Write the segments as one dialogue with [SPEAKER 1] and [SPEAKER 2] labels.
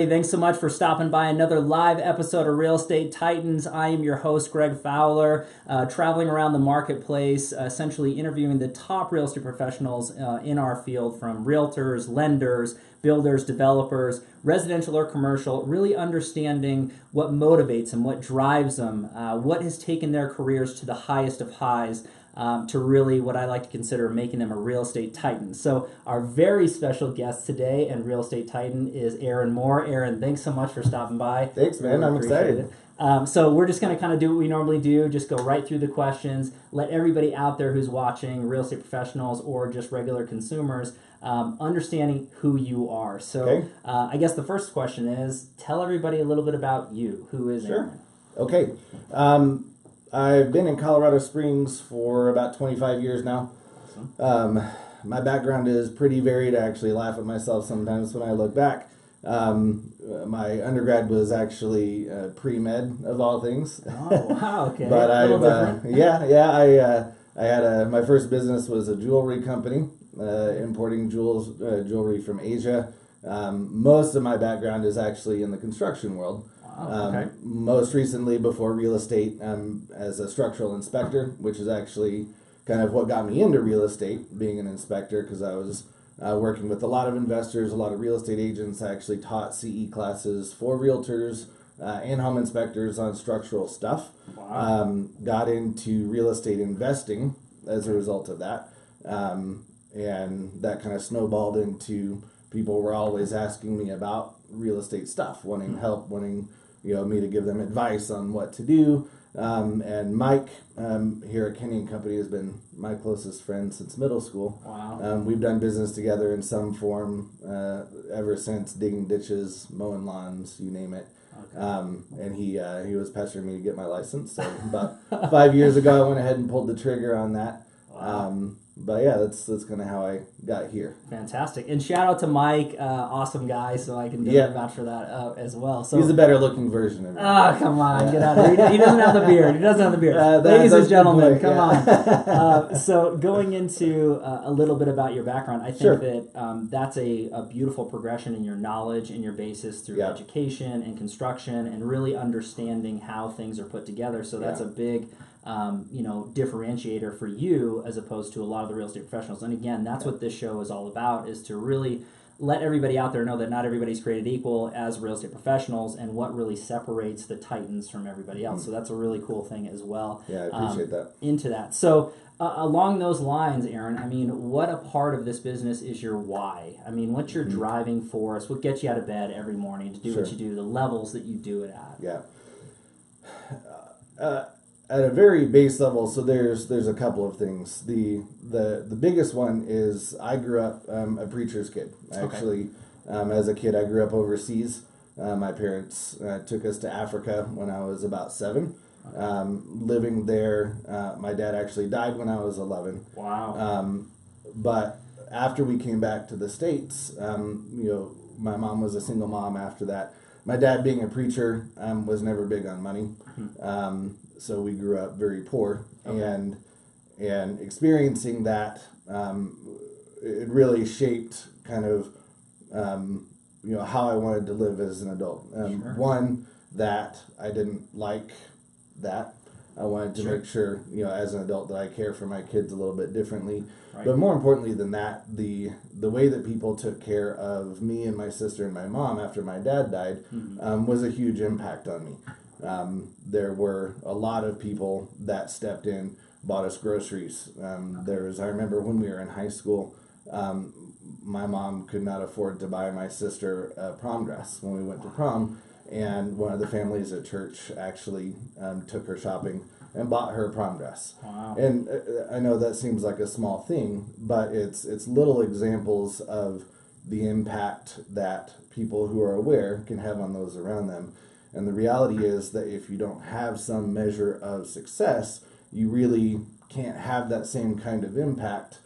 [SPEAKER 1] Hey, thanks so much for stopping by another live episode of Real Estate Titans. I am your host, Greg Fowler, traveling around the marketplace, essentially interviewing the top real estate professionals in our field, from realtors, lenders, builders, developers, residential or commercial, really understanding what motivates them, what drives them, what has taken their careers to the highest of highs, to really what I like to consider making them a real estate titan. So our very special guest today and real estate titan is Aaron Moore. Aaron, thanks so much for stopping by.
[SPEAKER 2] Thanks, man. I'm excited.
[SPEAKER 1] So we're just going to kind of do what we normally do, just go right through the questions, let everybody out there who's watching, real estate professionals or just regular consumers, understanding who you are. So
[SPEAKER 2] Okay.
[SPEAKER 1] I guess the first question is, tell everybody a little bit about you. Who is Aaron?
[SPEAKER 2] Okay. I've been in Colorado Springs for about 25 years now.
[SPEAKER 1] Awesome.
[SPEAKER 2] My background is pretty varied. I actually laugh at myself sometimes when I look back. My undergrad was actually pre-med of all things.
[SPEAKER 1] Oh, wow, okay.
[SPEAKER 2] But
[SPEAKER 1] a little different.
[SPEAKER 2] I had my first business was a jewelry company, importing jewelry from Asia. Most of my background is actually in the construction world.
[SPEAKER 1] Okay.
[SPEAKER 2] Most recently, before real estate, as a structural inspector, which is actually kind of what got me into real estate, being an inspector, because I was working with a lot of investors, a lot of real estate agents. I actually taught CE classes for realtors and home inspectors on structural stuff.
[SPEAKER 1] Wow.
[SPEAKER 2] Got into real estate investing as a result of that, and that kind of snowballed into people were always asking me about real estate stuff, wanting help, wanting me to give them advice on what to do. And Mike here at Kenney and Company has been my closest friend since middle school.
[SPEAKER 1] Wow.
[SPEAKER 2] We've done business together in some form ever since, digging ditches, mowing lawns, you name it.
[SPEAKER 1] Okay.
[SPEAKER 2] And he was pestering me to get my license. So about 5 years ago, I went ahead and pulled the trigger on that.
[SPEAKER 1] Wow.
[SPEAKER 2] But yeah, that's kind of how I got here.
[SPEAKER 1] Fantastic. And shout out to Mike, awesome guy, so I can definitely vouch for that as well. So
[SPEAKER 2] he's a better looking version of me.
[SPEAKER 1] Oh, come on, get out of here. He doesn't have the beard. He doesn't have the beard. Ladies and gentlemen, come on. So going into a little bit about your background, I think that that's a beautiful progression in your knowledge and your basis through education and construction and really understanding how things are put together. So that's a big differentiator for you as opposed to a lot of the real estate professionals. And again, that's what this show is all about, is to really let everybody out there know that not everybody's created equal as real estate professionals and what really separates the titans from everybody else. So that's a really cool thing as well.
[SPEAKER 2] Yeah, I appreciate that.
[SPEAKER 1] Into that. So along those lines, Aaron, I mean, what a part of this business is your why? I mean, what's your driving force? What gets you out of bed every morning to do what you do, the levels that you do it at?
[SPEAKER 2] Yeah. At a very base level, so there's a couple of things. The biggest one is I grew up a preacher's kid. Actually, as a kid, I grew up overseas. My parents took us to Africa when I was about 7. Living there, my dad actually died when I was 11.
[SPEAKER 1] Wow.
[SPEAKER 2] But after we came back to the States, my mom was a single mom after that. My dad, being a preacher, was never big on money. So we grew up very poor, and experiencing that, it really shaped kind of how I wanted to live as an adult. One, that I didn't like that. I wanted to make sure, as an adult, that I care for my kids a little bit differently. Right. But more importantly than that, the way that people took care of me and my sister and my mom after my dad died was a huge impact on me. There were a lot of people that stepped in, bought us groceries. I remember when we were in high school, my mom could not afford to buy my sister a prom dress when we went to prom, and one of the families at church actually took her shopping and bought her a prom dress.
[SPEAKER 1] Wow.
[SPEAKER 2] And I know that seems like a small thing, but it's little examples of the impact that people who are aware can have on those around them. And the reality is that if you don't have some measure of success, you really can't have that same kind of impact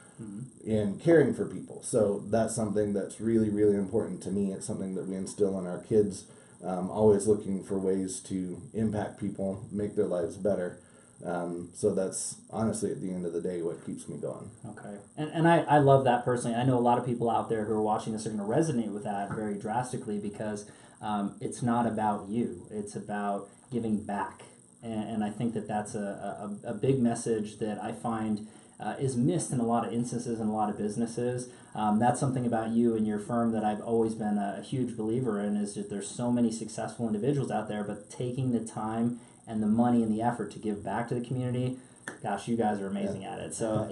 [SPEAKER 2] in caring for people. So that's something that's really, really important to me. It's something that we instill in our kids, always looking for ways to impact people, make their lives better. So that's honestly, at the end of the day, what keeps me going.
[SPEAKER 1] Okay. And I love that personally. I know a lot of people out there who are watching this are going to resonate with that very drastically because it's not about you. It's about giving back. And I think that that's a big message that I find is missed in a lot of instances in a lot of businesses. That's something about you and your firm that I've always been a huge believer in, is that there's so many successful individuals out there, but taking the time and the money and the effort to give back to the community, gosh, you guys are amazing at it. So,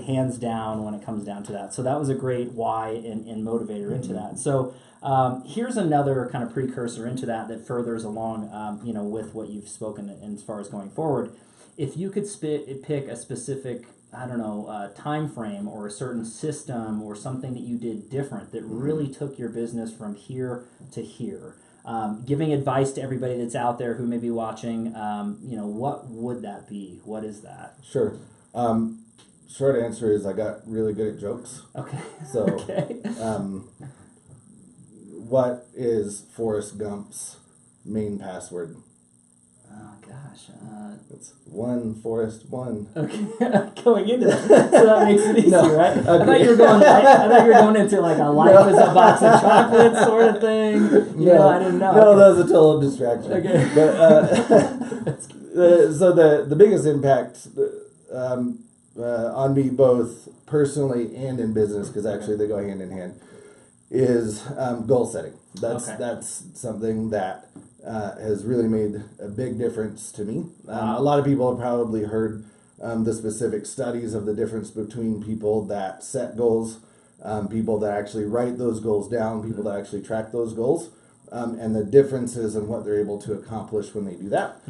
[SPEAKER 1] hands down when it comes down to that. So that was a great why and motivator into that. So here's another kind of precursor into that furthers along, with what you've spoken as far as going forward. If you could pick a specific, time frame or a certain system or something that you did different that really took your business from here to here, giving advice to everybody that's out there who may be watching, what would that be? What is that?
[SPEAKER 2] Sure. Short answer is I got really good at jokes.
[SPEAKER 1] Okay.
[SPEAKER 2] So,
[SPEAKER 1] okay.
[SPEAKER 2] What is Forrest Gump's main password?
[SPEAKER 1] Oh gosh.
[SPEAKER 2] It's one Forrest one.
[SPEAKER 1] Okay. Going into that, so that makes it easy, right? Okay. I thought you were going into like a life is a box of chocolates sort of thing. I didn't know.
[SPEAKER 2] No, that was a total distraction.
[SPEAKER 1] Okay.
[SPEAKER 2] But so the biggest impact on me, both personally and in business, because actually they go hand in hand, is goal setting. That's something that has really made a big difference to me. A lot of people have probably heard the specific studies of the difference between people that set goals, people that actually write those goals down, people that actually track those goals, and the differences in what they're able to accomplish when they do that.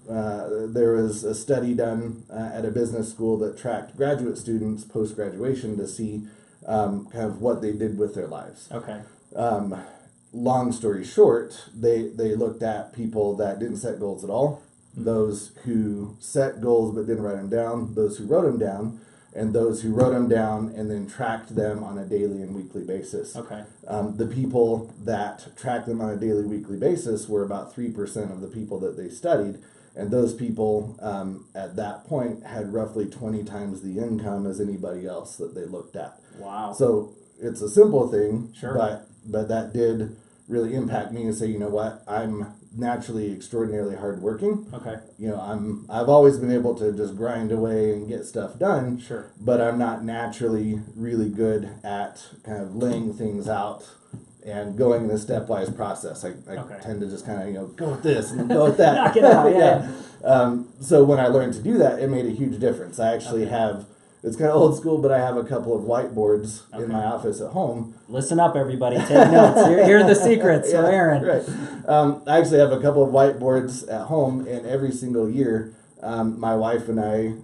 [SPEAKER 2] There was a study done at a business school that tracked graduate students post-graduation to see kind of what they did with their lives.
[SPEAKER 1] Okay.
[SPEAKER 2] Long story short, they looked at people that didn't set goals at all, those who set goals but didn't write them down, those who wrote them down, and those who wrote them down and then tracked them on a daily and weekly basis.
[SPEAKER 1] Okay.
[SPEAKER 2] The people that tracked them on a daily, weekly basis were about 3% of the people that they studied, and those people at that point had roughly 20 times the income as anybody else that they looked at.
[SPEAKER 1] Wow.
[SPEAKER 2] So it's a simple thing,
[SPEAKER 1] sure,
[SPEAKER 2] but that did really impact me and say, you know what, I'm naturally extraordinarily hardworking.
[SPEAKER 1] Okay.
[SPEAKER 2] I've always been able to just grind away and get stuff done.
[SPEAKER 1] Sure.
[SPEAKER 2] But I'm not naturally really good at kind of laying things out and going in a stepwise process. I tend to just kind of go with this and go with that.
[SPEAKER 1] Knock it out. Yeah.
[SPEAKER 2] So when I learned to do that, it made a huge difference. I actually have. It's kind of old school, but I have a couple of whiteboards in my office at home.
[SPEAKER 1] Listen up, everybody. Take notes. Here are the secrets for Aaron.
[SPEAKER 2] Right. I actually have a couple of whiteboards at home, and every single year, my wife and I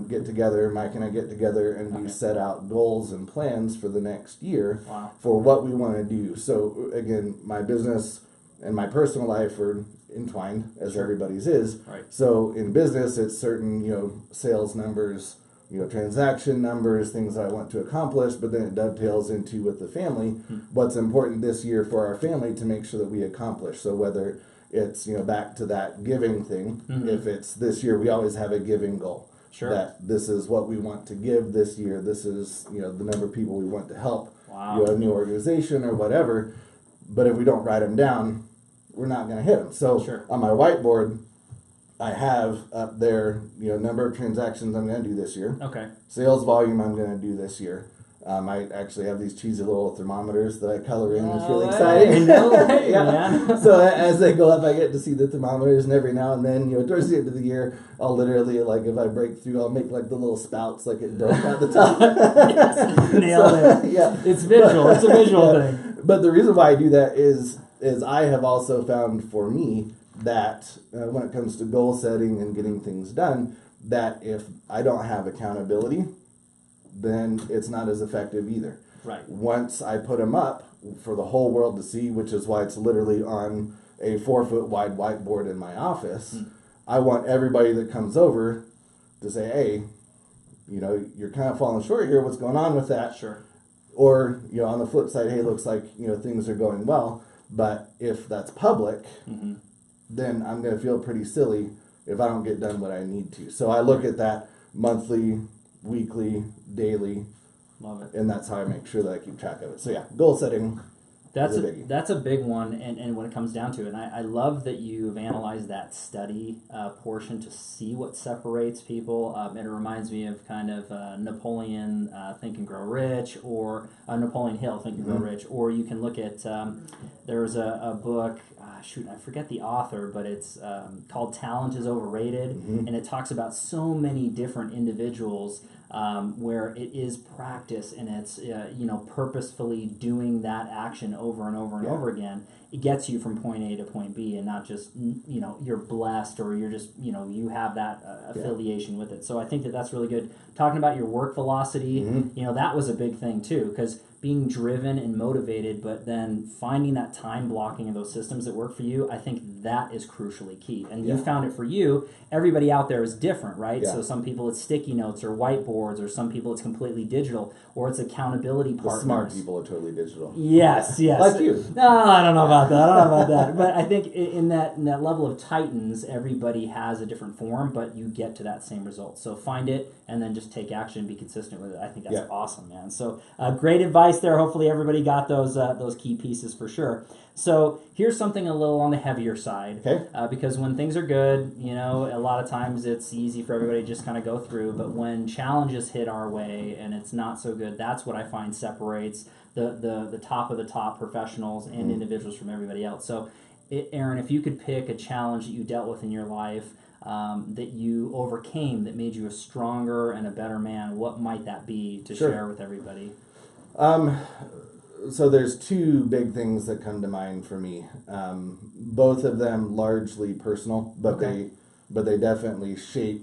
[SPEAKER 2] get together, Mike and I get together, and we set out goals and plans for the next year for what we want to do. So, again, my business and my personal life are entwined, as everybody's is.
[SPEAKER 1] Right.
[SPEAKER 2] So, in business, it's certain, sales numbers, transaction numbers, things that I want to accomplish, but then it dovetails into with the family, what's important this year for our family to make sure that we accomplish. So whether it's, back to that giving thing, if it's this year, we always have a giving goal.
[SPEAKER 1] Sure.
[SPEAKER 2] That this is what we want to give this year. This is, the number of people we want to help.
[SPEAKER 1] Wow.
[SPEAKER 2] A new organization or whatever. But if we don't write them down, we're not going to hit them. So on my whiteboard, I have up there, number of transactions I'm going to do this year.
[SPEAKER 1] Okay.
[SPEAKER 2] Sales volume I'm going to do this year. I actually have these cheesy little thermometers that I color in. It's really exciting.
[SPEAKER 1] No way, man.
[SPEAKER 2] So as they go up, I get to see the thermometers, and every now and then, towards the end of the year, I'll literally, if I break through, I'll make the little spouts it does at the top.
[SPEAKER 1] Yes, nailed it.
[SPEAKER 2] Yeah.
[SPEAKER 1] It's visual. It's a visual thing.
[SPEAKER 2] But the reason why I do that is I have also found for me that when it comes to goal setting and getting things done, that if I don't have accountability, then it's not as effective either.
[SPEAKER 1] Right.
[SPEAKER 2] Once I put them up for the whole world to see, which is why it's literally on a 4-foot wide whiteboard in my office, I want everybody that comes over to say, hey, you're kind of falling short here. What's going on with that?
[SPEAKER 1] Sure.
[SPEAKER 2] Or, on the flip side, hey, looks like, things are going well. But if that's public, then I'm going to feel pretty silly if I don't get done what I need to. So I look at that monthly, weekly, daily.
[SPEAKER 1] Love it.
[SPEAKER 2] And that's how I make sure that I keep track of it. So yeah, goal setting,
[SPEAKER 1] That's
[SPEAKER 2] is a biggie.
[SPEAKER 1] That's a big one, and when it comes down to it, and I love that you've analyzed that study portion to see what separates people. And it reminds me of kind of Napoleon Think and Grow Rich, or Napoleon Hill Think and Grow Rich, or you can look at there's a book. Shoot, I forget the author, but it's called Talent is Overrated, and it talks about so many different individuals where it is practice, and it's purposefully doing that action over and over and over again. It gets you from point A to point B, and not just you're blessed, or you're just you have that affiliation with it. So I think that's really good. Talking about your work velocity, that was a big thing too, because being driven and motivated, but then finding that time blocking of those systems that work for you, I think that is crucially key. And you found it for you. Everybody out there is different, right? So some people it's sticky notes or whiteboards, or some people it's completely digital, or it's accountability partners.
[SPEAKER 2] The smart people are totally digital.
[SPEAKER 1] Yes.
[SPEAKER 2] Like you.
[SPEAKER 1] No, I don't know about that. But I think in that level of titans, everybody has a different form, but you get to that same result. So find it and then just take action and be consistent with it. I think that's awesome, man. So great advice there. Hopefully everybody got those key pieces for sure. So here's something a little on the heavier side, because when things are good, a lot of times it's easy for everybody to just kind of go through. But when challenges hit our way and it's not so good, that's what I find separates the top of the top professionals and individuals from everybody else. So, Aaron, if you could pick a challenge that you dealt with in your life that you overcame that made you a stronger and a better man, what might that be to share with everybody?
[SPEAKER 2] So there's two big things that come to mind for me. Both of them largely personal, but they definitely shape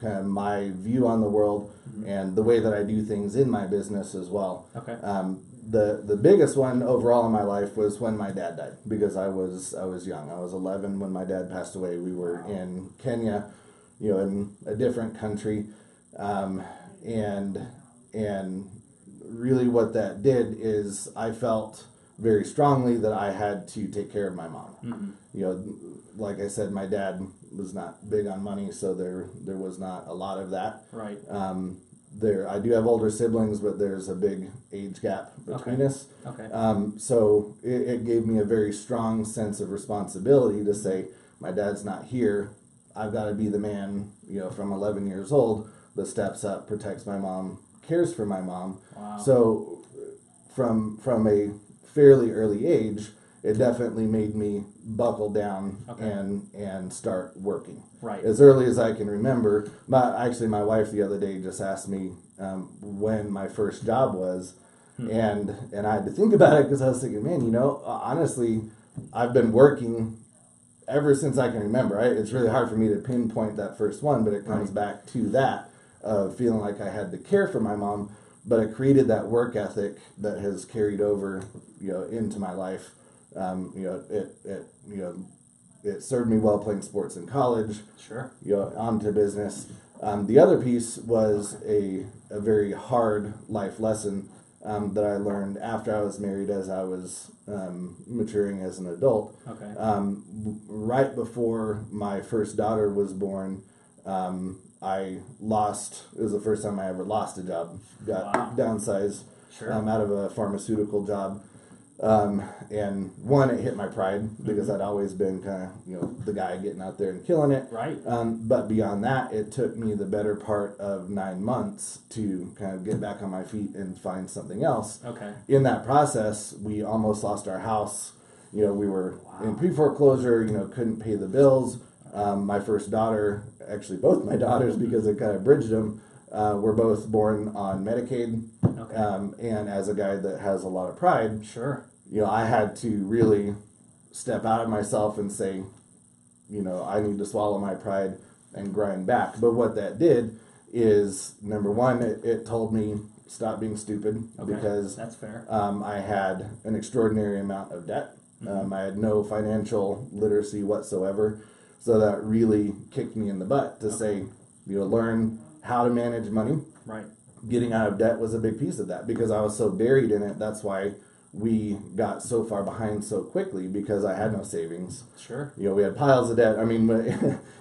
[SPEAKER 2] kind of my view on the world and the way that I do things in my business as well. The biggest one overall in my life was when my dad died, because I was young. I was 11 when my dad passed away. We were in Kenya, in a different country, and really what that did is I felt very strongly that I had to take care of my mom. Like I said, my dad was not big on money, so there was not a lot of that.
[SPEAKER 1] Right.
[SPEAKER 2] I do have older siblings, but there's a big age gap between us. So it gave me a very strong sense of responsibility to say, my dad's not here. I've got to be the man, from 11 years old, that steps up, protects my mom, cares for my mom. So from a fairly early age, it definitely made me buckle down and start working.
[SPEAKER 1] Right.
[SPEAKER 2] As early as I can remember. My wife the other day just asked me when my first job was, and I had to think about it, because I was thinking, man, honestly, I've been working ever since I can remember. Right? It's really hard for me to pinpoint that first one, but it comes back to that of feeling like I had to care for my mom, but it created that work ethic that has carried over, into my life. It served me well playing sports in college.
[SPEAKER 1] Sure.
[SPEAKER 2] Onto business. The other piece was a very hard life lesson that I learned after I was married, as I was maturing as an adult. Right before my first daughter was born, it was the first time I ever lost a job. Got downsized out of a pharmaceutical job. And one, it hit my pride, because I'd always been kind of, the guy getting out there and killing it.
[SPEAKER 1] Right.
[SPEAKER 2] But beyond that, it took me the better part of 9 months to kind of get back on my feet and find something else. In that process, we almost lost our house. We were in pre-foreclosure, couldn't pay the bills. My first daughter, actually both my daughters, because it kind of bridged them, were both born on Medicaid. And as a guy that has a lot of pride, I had to really step out of myself and say, I need to swallow my pride and grind back. But what that did is, number one, it told me stop being stupid, because
[SPEAKER 1] that's fair.
[SPEAKER 2] I had an extraordinary amount of debt. I had no financial literacy whatsoever. So that really kicked me in the butt to say, learn how to manage money.
[SPEAKER 1] Right.
[SPEAKER 2] Getting out of debt was a big piece of that, because I was so buried in it. That's why we got so far behind so quickly because I had no savings.
[SPEAKER 1] Sure.
[SPEAKER 2] We had piles of debt. I mean,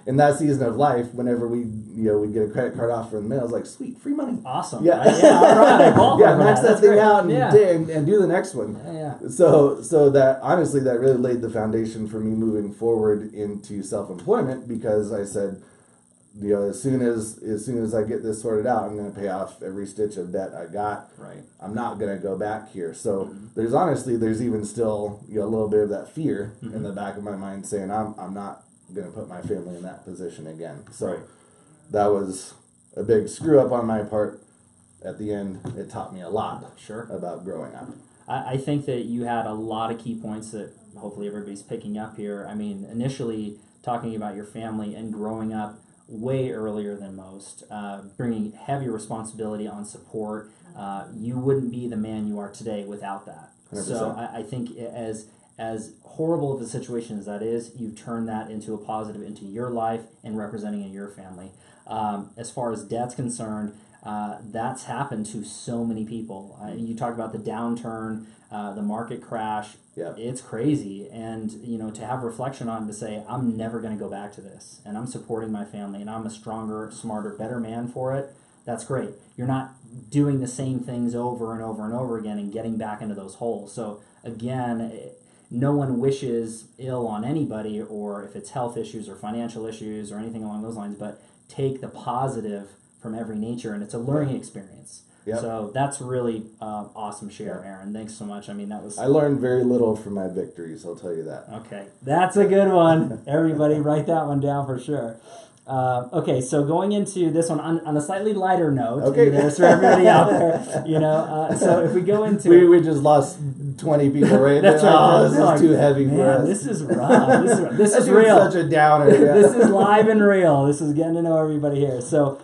[SPEAKER 2] in that season of life, whenever we'd get a credit card offer in the mail, it's like, sweet, free money.
[SPEAKER 1] Awesome.
[SPEAKER 2] Yeah.
[SPEAKER 1] All right.
[SPEAKER 2] Yeah, max that thing out and do the next one.
[SPEAKER 1] Yeah.
[SPEAKER 2] So that, honestly, that really laid the foundation for me moving forward into self-employment, because I said, as soon as I get this sorted out, I'm going to pay off every stitch of debt I got.
[SPEAKER 1] Right.
[SPEAKER 2] I'm not going to go back here. So there's even still a little bit of that fear in the back of my mind, saying I'm not going to put my family in that position again. So that was a big screw up on my part. At the end, it taught me a lot about growing up.
[SPEAKER 1] I think that you had a lot of key points that hopefully everybody's picking up here. I mean, initially talking about your family and growing up way earlier than most, bringing heavy responsibility on support. You wouldn't be the man you are today without that.
[SPEAKER 2] 100%.
[SPEAKER 1] So I think as horrible of a situation as that is, you've turned that into a positive into your life and representing in your family. As far as debt's concerned, that's happened to so many people. You talked about the downturn, the market crash.
[SPEAKER 2] Yeah.
[SPEAKER 1] It's crazy. And, to have reflection on it, to say, I'm never going to go back to this, and I'm supporting my family, and I'm a stronger, smarter, better man for it. That's great. You're not doing the same things over and over and over again and getting back into those holes. So again, no one wishes ill on anybody, or if it's health issues or financial issues or anything along those lines, but take the positive from every nature, and it's a learning experience. Yep. So that's really awesome share, Aaron. Thanks so much. I mean, I
[SPEAKER 2] learned very little from my victories, I'll tell you that.
[SPEAKER 1] Okay, that's a good one. Everybody write that one down for sure. Okay, so going into this one on a slightly lighter note, for everybody out there, so if we go into...
[SPEAKER 2] We just lost 20 people right
[SPEAKER 1] That's
[SPEAKER 2] now.
[SPEAKER 1] right.
[SPEAKER 2] Oh, this is too heavy for us.
[SPEAKER 1] This is rough. This is real.
[SPEAKER 2] Such a downer. Yeah.
[SPEAKER 1] This is live and real. This is getting to know everybody here. So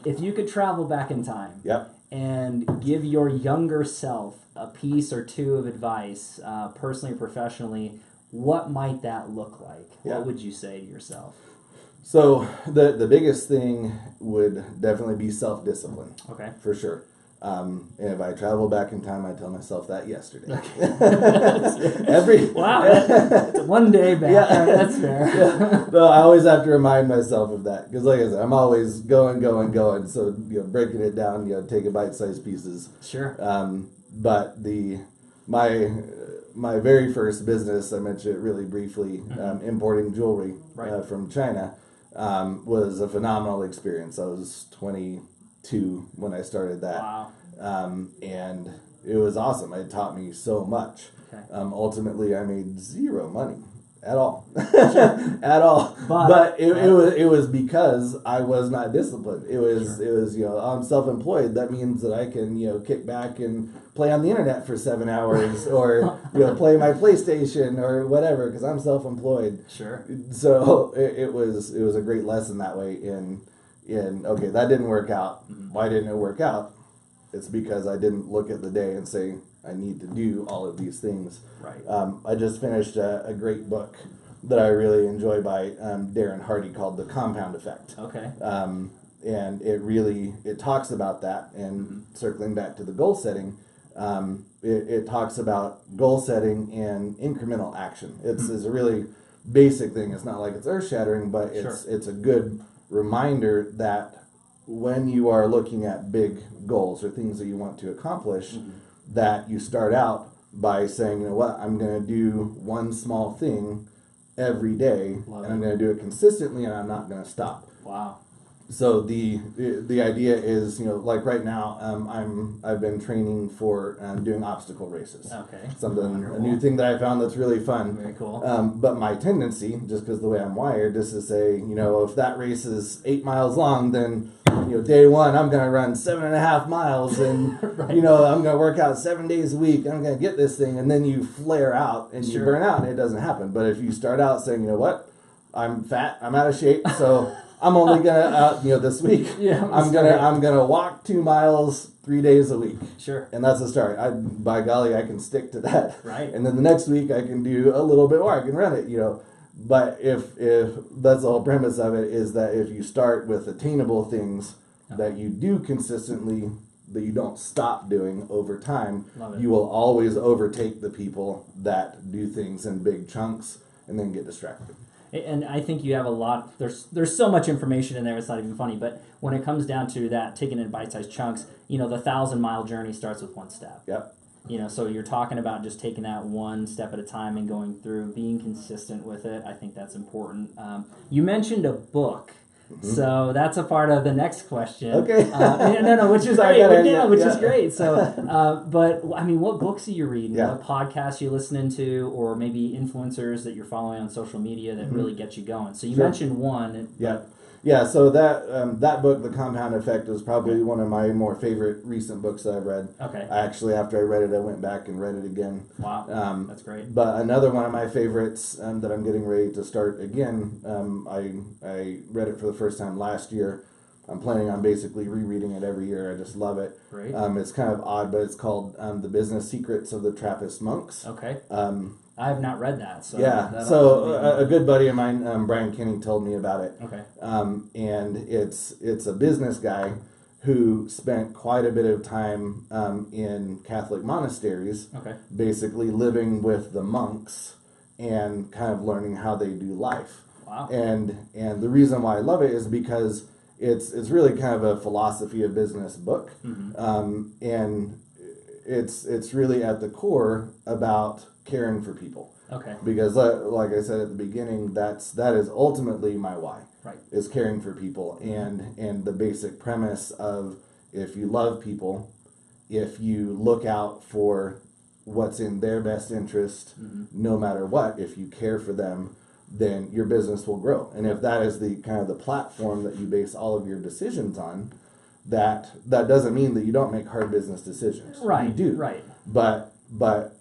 [SPEAKER 1] if you could travel back in time and give your younger self a piece or two of advice, personally or professionally, what might that look like? What would you say to yourself?
[SPEAKER 2] So the biggest thing would definitely be self-discipline. Okay. For sure. And if I travel back in time, I tell myself that yesterday.
[SPEAKER 1] That's one day back. Yeah. That's fair.
[SPEAKER 2] So I always have to remind myself of that, because like I said, I'm always going. So breaking it down, taking bite-sized pieces. Sure. But my very first business, I mentioned it really briefly, importing jewelry from China, was a phenomenal experience. I was 22 when I started that. Wow. And it was awesome. It taught me so much. Okay. Ultimately, I made zero money at all. At all. But it was because I was not disciplined. It was I'm self-employed. That means that I can kick back and play on the internet for 7 hours, or play my PlayStation or whatever, because I'm self-employed. Sure. So it was a great lesson that way. Okay, that didn't work out. Why didn't it work out? It's because I didn't look at the day and say, I need to do all of these things. Right. I just finished a great book that I really enjoy by Darren Hardy, called The Compound Effect. Okay. And it talks about that, and circling back to the goal setting, it talks about goal setting and incremental action. It's a really basic thing. It's not like it's earth-shattering, but it's a good reminder that when you are looking at big goals or things that you want to accomplish, that you start out by saying, you know what, I'm going to do one small thing every day, and I'm going to do it consistently, and I'm not going to stop. Wow. So the idea is, like right now, I've been training for doing obstacle races. Okay. A new thing that I found that's really fun. Very cool. But my tendency, just because the way I'm wired, is to say, if that race is 8 miles long, then day one I'm gonna run 7.5 miles, and right. I'm gonna work out 7 days a week. I'm gonna get this thing, and then you flare out and you burn out, and it doesn't happen. But if you start out saying, you know what, I'm fat, I'm out of shape, so I'm only gonna this week. Yeah, I'm gonna walk 2 miles 3 days a week. Sure. And that's the start. By golly, I can stick to that. Right. And then the next week I can do a little bit more. I can run it. But if that's the whole premise of it, is that if you start with attainable things that you do consistently that you don't stop doing over time,
[SPEAKER 1] Love it.
[SPEAKER 2] you will always overtake the people that do things in big chunks and then get distracted.
[SPEAKER 1] And I think you have a lot. There's so much information in there. It's not even funny. But when it comes down to that, taking it in bite-sized chunks, the 1,000-mile journey starts with one step.
[SPEAKER 2] Yep.
[SPEAKER 1] So you're talking about just taking that one step at a time and going through, being consistent with it. I think that's important. You mentioned a book. Mm-hmm. So that's a part of the next question.
[SPEAKER 2] Okay.
[SPEAKER 1] No, which is
[SPEAKER 2] Sorry,
[SPEAKER 1] great. Which is great. So, but I mean, what books are you reading?
[SPEAKER 2] Yeah.
[SPEAKER 1] What podcasts are you listening to, or maybe influencers that you're following on social media that really get you going? So you mentioned one.
[SPEAKER 2] Yeah. So that book, The Compound Effect, is probably one of my more favorite recent books that I've read.
[SPEAKER 1] Okay.
[SPEAKER 2] After I read it, I went back and read it again.
[SPEAKER 1] Wow. That's great.
[SPEAKER 2] But another one of my favorites that I'm getting ready to start again, I read it for the first time last year. I'm planning on basically rereading it every year. I just love it.
[SPEAKER 1] Great.
[SPEAKER 2] It's kind of odd, but it's called The Business Secrets of the Trappist Monks.
[SPEAKER 1] Okay. I have not read that. So
[SPEAKER 2] a good buddy of mine, Brian Kenney, told me about it.
[SPEAKER 1] Okay.
[SPEAKER 2] And it's a business guy who spent quite a bit of time in Catholic monasteries, basically living with the monks and kind of learning how they do life.
[SPEAKER 1] Wow.
[SPEAKER 2] And the reason why I love it is because it's really kind of a philosophy of business book. Mm-hmm. And it's really at the core about caring for people.
[SPEAKER 1] Okay.
[SPEAKER 2] Because like I said at the beginning, that is ultimately my why.
[SPEAKER 1] Right.
[SPEAKER 2] Is caring for people, and the basic premise of, if you love people, if you look out for what's in their best interest, no matter what, if you care for them, then your business will grow. And if that is the kind of the platform that you base all of your decisions on, that doesn't mean that you don't make hard business decisions.
[SPEAKER 1] Right.
[SPEAKER 2] You do.
[SPEAKER 1] Right.
[SPEAKER 2] But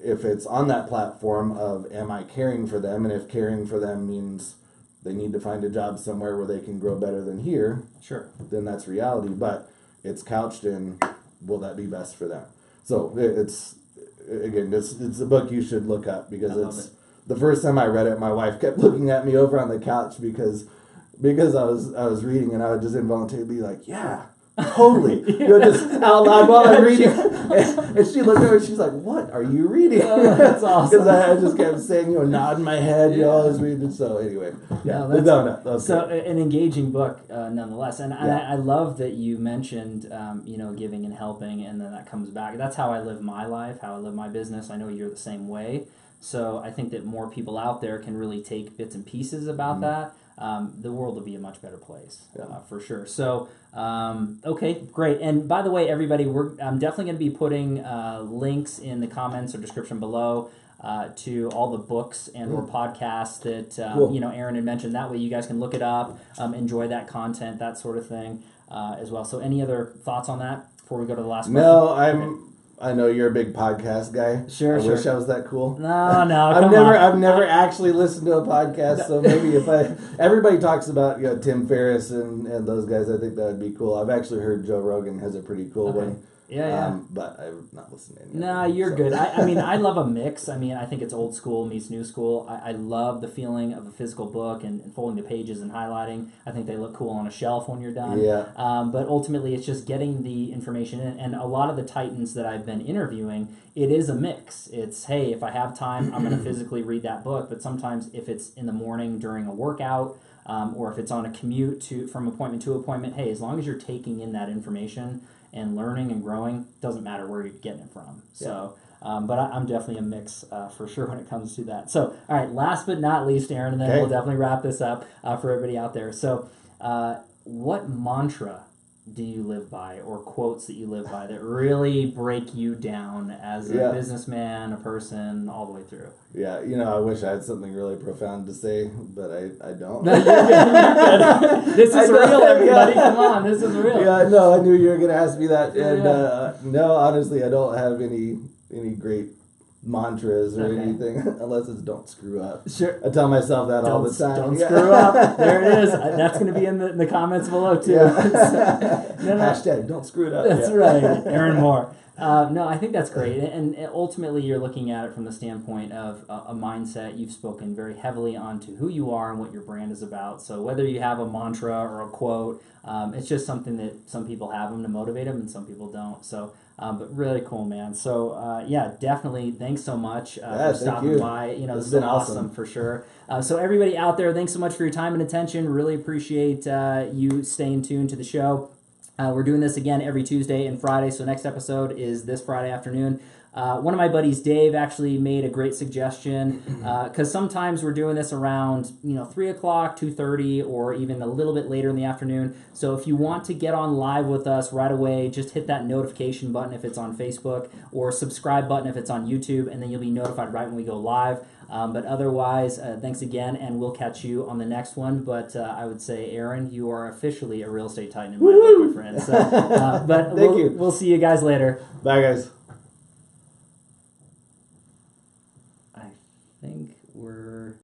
[SPEAKER 2] if it's on that platform of, am I caring for them, and if caring for them means they need to find a job somewhere where they can grow better than here,
[SPEAKER 1] sure, then
[SPEAKER 2] that's reality. But it's couched in, will that be best for them? So it's a book you should look up, because the first time I read it, my wife kept looking at me over on the couch because I was reading, and I would just involuntarily be like, yeah. Totally. Just out loud while I'm reading. And she looked over and she's like, what are you reading?
[SPEAKER 1] That's awesome.
[SPEAKER 2] Because I just kept saying, nodding my head, I was reading. So anyway,
[SPEAKER 1] so an engaging book nonetheless. And I love that you mentioned, giving and helping, and then that comes back. That's how I live my life, how I live my business. I know you're the same way. So I think that more people out there can really take bits and pieces about that. The world will be a much better place, for sure. So, okay, great. And by the way, everybody, I'm definitely going to be putting links in the comments or description below to all the books and or podcasts that Aaron had mentioned. That way, you guys can look it up, enjoy that content, that sort of thing, as well. So, any other thoughts on that before we go to the last question?
[SPEAKER 2] No, I know you're a big podcast guy.
[SPEAKER 1] Sure.
[SPEAKER 2] I wish I was that cool.
[SPEAKER 1] No.
[SPEAKER 2] I've never actually listened to a podcast, so maybe everybody talks about Tim Ferriss and those guys. I think that would be cool. I've actually heard Joe Rogan has a pretty cool one.
[SPEAKER 1] Yeah.
[SPEAKER 2] But I've not listened to any.
[SPEAKER 1] No, you're good. I mean, I love a mix. I mean, I think it's old school meets new school. I love the feeling of a physical book and folding the pages and highlighting. I think they look cool on a shelf when you're done.
[SPEAKER 2] Yeah.
[SPEAKER 1] But ultimately, it's just getting the information in. And a lot of the Titans that I've been interviewing, it is a mix. It's, hey, if I have time, I'm going to physically read that book. But sometimes if it's in the morning during a workout, or if it's on a commute from appointment to appointment, hey, as long as you're taking in that information and learning and growing, doesn't matter where you're getting it from. So, but I'm definitely a mix for sure when it comes to that. So, all right, last but not least, Aaron, and then we'll definitely wrap this up for everybody out there. So, what mantra do you live by, or quotes that you live by that really break you down as a businessman, a person, all the way through?
[SPEAKER 2] Yeah, I wish I had something really profound to say, but I don't.
[SPEAKER 1] No, you're good. This is real, everybody. Come on, this is real.
[SPEAKER 2] Yeah, no, I knew you were going to ask me that. And no, honestly, I don't have any great mantras or anything, unless it's don't screw up.
[SPEAKER 1] Sure.
[SPEAKER 2] I tell myself that all the time.
[SPEAKER 1] Don't screw up. There it is. That's going to be in the comments below, too.
[SPEAKER 2] Hashtag don't screw it up.
[SPEAKER 1] That's right. Aaron Moore. No, I think that's great. And ultimately, you're looking at it from the standpoint of a mindset. You've spoken very heavily onto who you are and what your brand is about. So whether you have a mantra or a quote, it's just something that some people have them to motivate them and some people don't. So, but really cool, man. So, yeah, definitely. Thanks so much for stopping by. You know, this has been awesome for sure. So everybody out there, thanks so much for your time and attention. Really appreciate you staying tuned to the show. We're doing this again every Tuesday and Friday, so next episode is this Friday afternoon. One of my buddies, Dave, actually made a great suggestion because sometimes we're doing this around 3 o'clock, 2:30, or even a little bit later in the afternoon. So if you want to get on live with us right away, just hit that notification button if it's on Facebook, or subscribe button if it's on YouTube, and then you'll be notified right when we go live. But otherwise, thanks again, and we'll catch you on the next one. But I would say, Aaron, you are officially a real estate titan in my book, my friend. So, but we'll see you guys later.
[SPEAKER 2] Bye, guys.